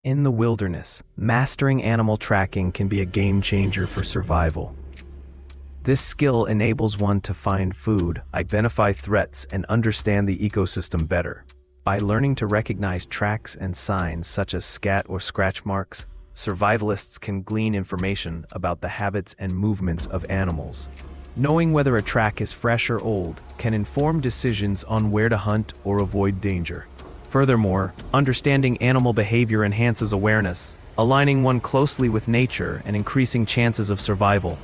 In the wilderness, mastering animal tracking can be a game changer for survival. This skill enables one to find food, identify threats, and understand the ecosystem better. By learning to recognize tracks and signs such as scat or scratch marks, survivalists can glean information about the habits and movements of animals. Knowing whether a track is fresh or old can inform decisions on where to hunt or avoid danger. Furthermore, understanding animal behavior enhances awareness, aligning one closely with nature and increasing chances of survival.